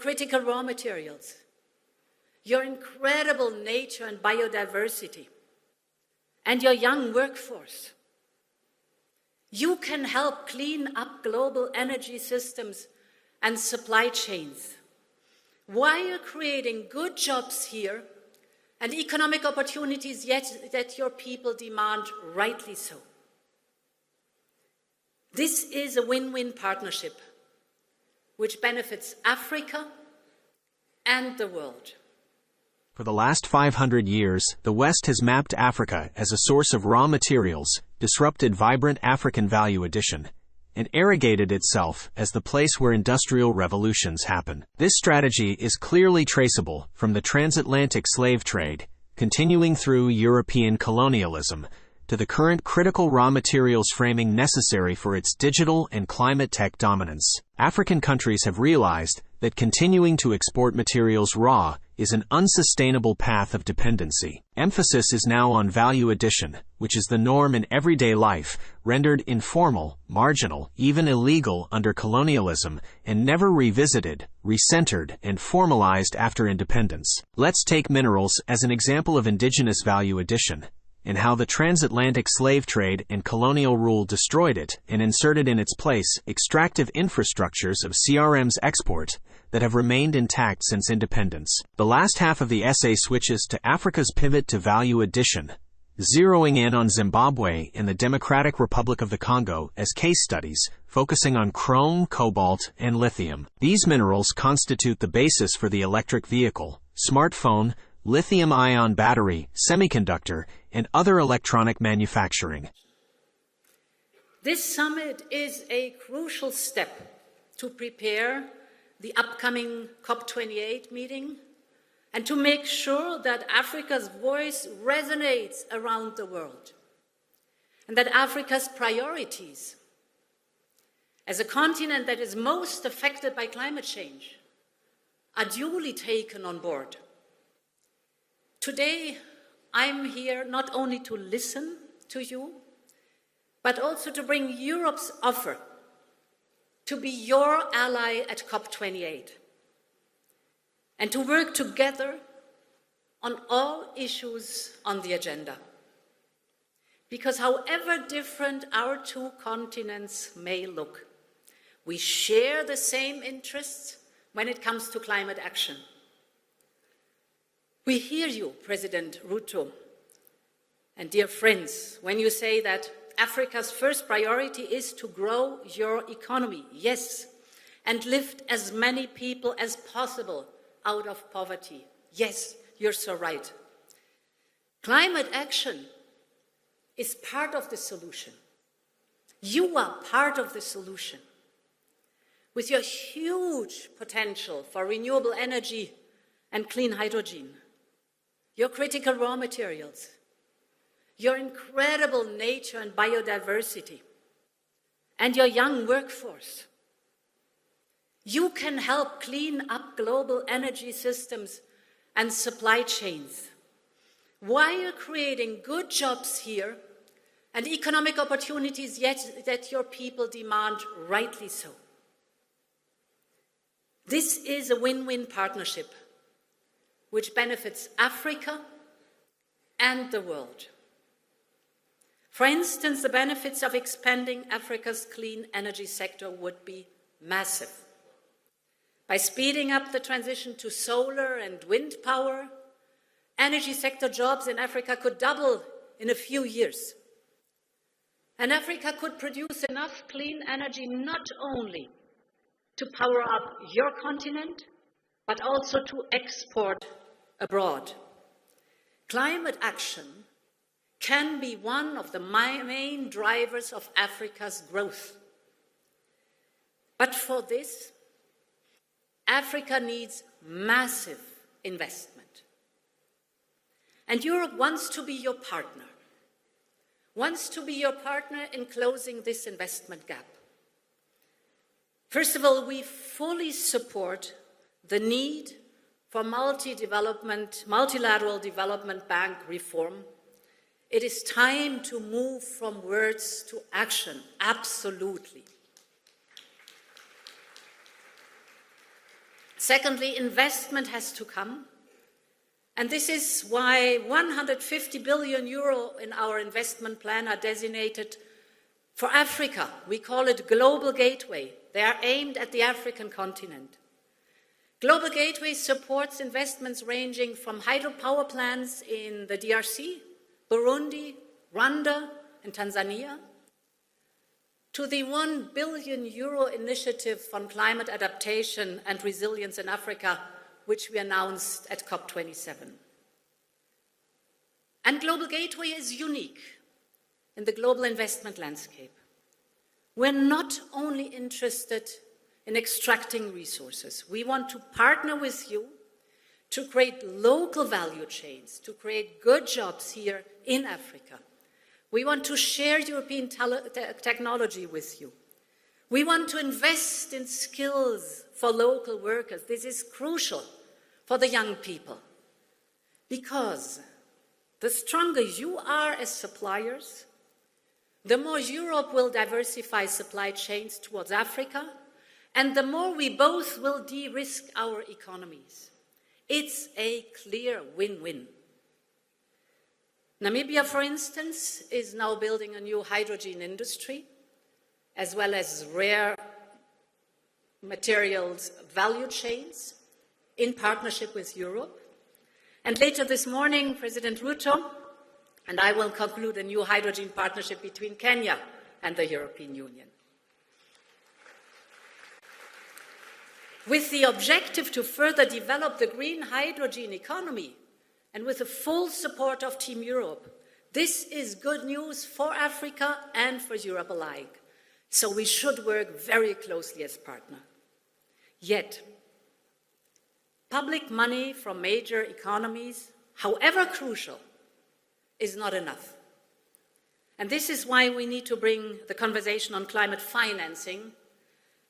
your critical raw materials, your incredible nature and biodiversity, and your young workforce. You can help clean up global energy systems and supply chains while creating good jobs here and economic opportunities that your people demand, rightly so. This is a win-win partnership which benefits Africa and the world. For the last 500 years, the West has mapped Africa as a source of raw materials, disrupted vibrant African value addition, and arrogated itself as the place where industrial revolutions happen. This strategy is clearly traceable from the transatlantic slave trade, continuing through European colonialism, to the current critical raw materials framing necessary for its digital and climate tech dominance. African countries have realized that continuing to export materials raw is an unsustainable path of dependency. Emphasis is now on value addition, which is the norm in everyday life, rendered informal, marginal, even illegal under colonialism, and never revisited, recentered, and formalized after independence. Let's take minerals as an example of indigenous value addition, and how the transatlantic slave trade and colonial rule destroyed it and inserted in its place extractive infrastructures of CRM's export that have remained intact since independence. The last half of the essay switches to Africa's pivot to value addition, zeroing in on Zimbabwe and the Democratic Republic of the Congo as case studies, focusing on chrome, cobalt, and lithium. These minerals constitute the basis for the electric vehicle, smartphone, lithium-ion battery, semiconductor, and other electronic manufacturing. This summit is a crucial step to prepare the upcoming COP28 meeting and to make sure that Africa's voice resonates around the world and that Africa's priorities as a continent that is most affected by climate change are duly taken on board. Today, I'm here not only to listen to you, but also to bring Europe's offer to be your ally at COP28 and to work together on all issues on the agenda. Because however different our two continents may look, we share the same interests when it comes to climate action. We hear you, President Ruto, and dear friends, when you say that Africa's first priority is to grow your economy, yes, and lift as many people as possible out of poverty. Yes, you're so right. Climate action is part of the solution. You are part of the solution. With your huge potential for renewable energy and clean hydrogen, your critical raw materials, your incredible nature and biodiversity, and your young workforce. You can help clean up global energy systems and supply chains while creating good jobs here and economic opportunities that your people demand, rightly so. This is a win-win partnership which benefits Africa and the world. For instance, the benefits of expanding Africa's clean energy sector would be massive. By speeding up the transition to solar and wind power, energy sector jobs in Africa could double in a few years. And Africa could produce enough clean energy not only to power up your continent, but also to export abroad. Climate action can be one of the main drivers of Africa's growth. But for this, Africa needs massive investment. And Europe wants to be your partner, in closing this investment gap. First of all, we fully support the need for multilateral development bank reform. It is time to move from words to action, absolutely. Secondly, investment has to come. And this is why 150 billion euro in our investment plan are designated for Africa. We call it Global Gateway. They are aimed at the African continent. Global Gateway supports investments ranging from hydropower plants in the DRC, Burundi, Rwanda, and Tanzania, to the 1 billion euro initiative on climate adaptation and resilience in Africa, which we announced at COP27. And Global Gateway is unique in the global investment landscape. We're not only interested in extracting resources. We want to partner with you to create local value chains, to create good jobs here in Africa. We want to share European technology with you. We want to invest in skills for local workers. This is crucial for the young people, because the stronger you are as suppliers, the more Europe will diversify supply chains towards Africa, and the more we both will de-risk our economies. It's a clear win-win. Namibia, for instance, is now building a new hydrogen industry, as well as rare materials value chains in partnership with Europe. And later this morning, President Ruto and I will conclude a new hydrogen partnership between Kenya and the European Union, with the objective to further develop the green hydrogen economy and with the full support of Team Europe. This is good news for Africa and for Europe alike. So we should work very closely as partner. Yet, public money from major economies, however crucial, is not enough. And this is why we need to bring the conversation on climate financing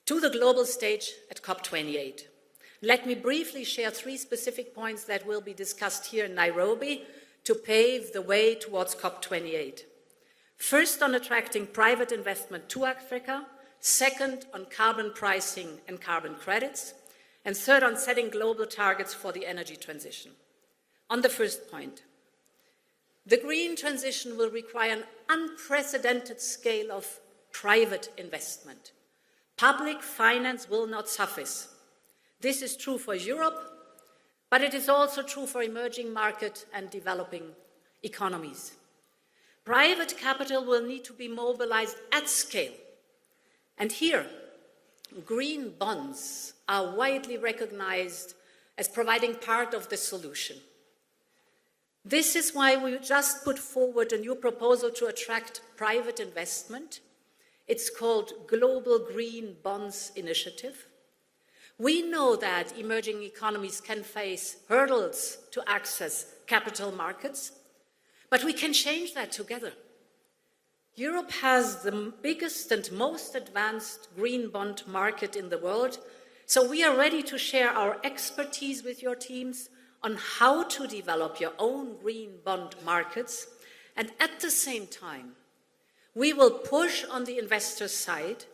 to the global stage at COP28. Let me briefly share 3 specific points that will be discussed here in Nairobi to pave the way towards COP28. First, on attracting private investment to Africa. Second, on carbon pricing and carbon credits. And third, on setting global targets for the energy transition. On the first point, the green transition will require an unprecedented scale of private investment. Public finance will not suffice. This is true for Europe, but it is also true for emerging market and developing economies. Private capital will need to be mobilized at scale. And here, green bonds are widely recognized as providing part of the solution. This is why we just put forward a new proposal to attract private investment. It's called Global Green Bonds Initiative. We know that emerging economies can face hurdles to access capital markets, but we can change that together. Europe has the biggest and most advanced green bond market in the world, so we are ready to share our expertise with your teams on how to develop your own green bond markets, and at the same time, we will push on the investor side.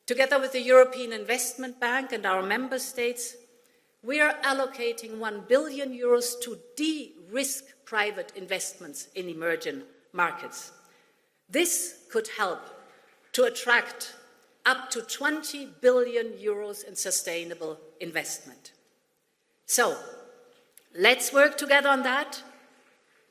Together with the European Investment Bank and our member states, we are allocating 1 billion euros to de-risk private investments in emerging markets. This could help to attract up to 20 billion euros in sustainable investment. So, let's work together on that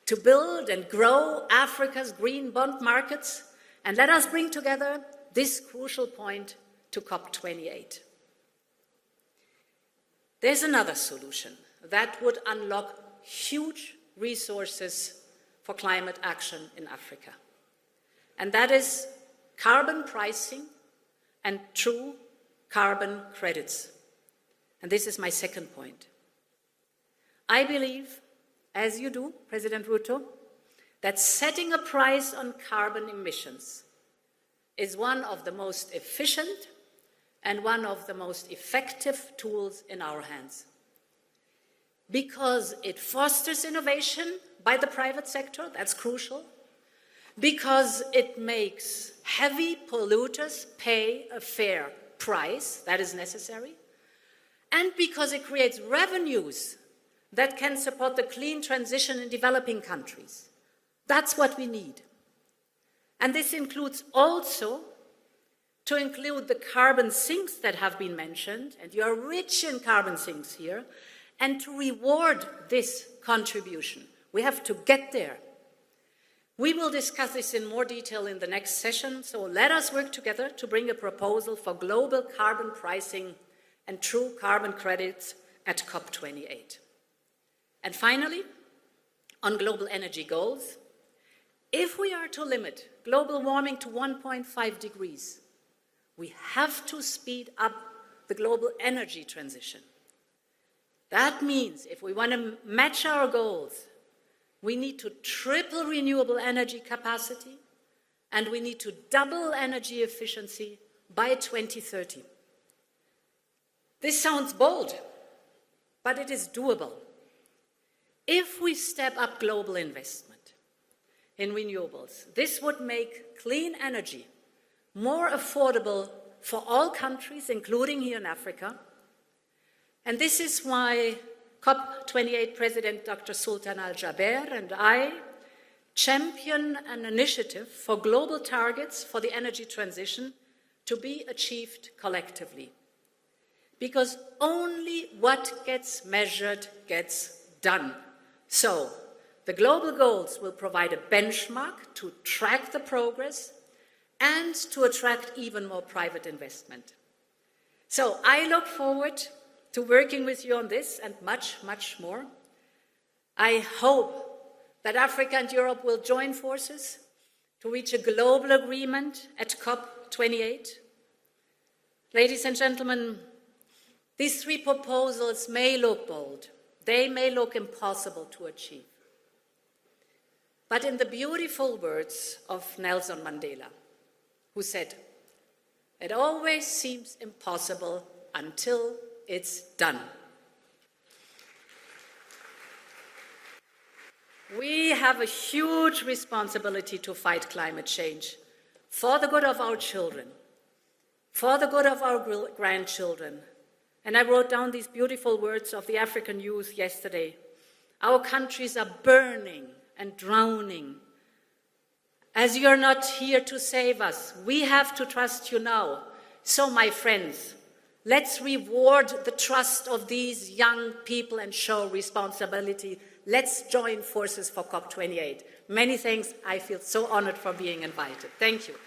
to build and grow Africa's green bond markets, and let us bring together this crucial point to COP28. There's another solution that would unlock huge resources for climate action in Africa, and that is carbon pricing and true carbon credits. And this is my second point. I believe, as you do, President Ruto, that setting a price on carbon emissions is one of the most efficient and one of the most effective tools in our hands, because it fosters innovation by the private sector, that's crucial, because it makes heavy polluters pay a fair price, that is necessary, and because it creates revenues that can support the clean transition in developing countries. That's what we need. And this includes also to include the carbon sinks that have been mentioned, and you are rich in carbon sinks here, and to reward this contribution. We have to get there. We will discuss this in more detail in the next session, so let us work together to bring a proposal for global carbon pricing and true carbon credits at COP28. And finally, on global energy goals, if we are to limit global warming to 1.5 degrees, we have to speed up the global energy transition. That means if we want to match our goals, we need to triple renewable energy capacity, and we need to double energy efficiency by 2030. This sounds bold, but it is doable. If we step up global investment in renewables, this would make clean energy more affordable for all countries, including here in Africa. And this is why COP28 President Dr. Sultan Al-Jaber and I champion an initiative for global targets for the energy transition to be achieved collectively. Because only what gets measured gets done. So, the global goals will provide a benchmark to track the progress and to attract even more private investment. So, I look forward to working with you on this and much, much more. I hope that Africa and Europe will join forces to reach a global agreement at COP28. Ladies and gentlemen, these three proposals may look bold. They may look impossible to achieve. But in the beautiful words of Nelson Mandela, who said, "It always seems impossible until it's done." We have a huge responsibility to fight climate change for the good of our children, for the good of our grandchildren. And I wrote down these beautiful words of the African youth yesterday. Our countries are burning and drowning. As you're not here to save us, we have to trust you now. So, my friends, let's reward the trust of these young people and show responsibility. Let's join forces for COP28. Many thanks. I feel so honored for being invited. Thank you.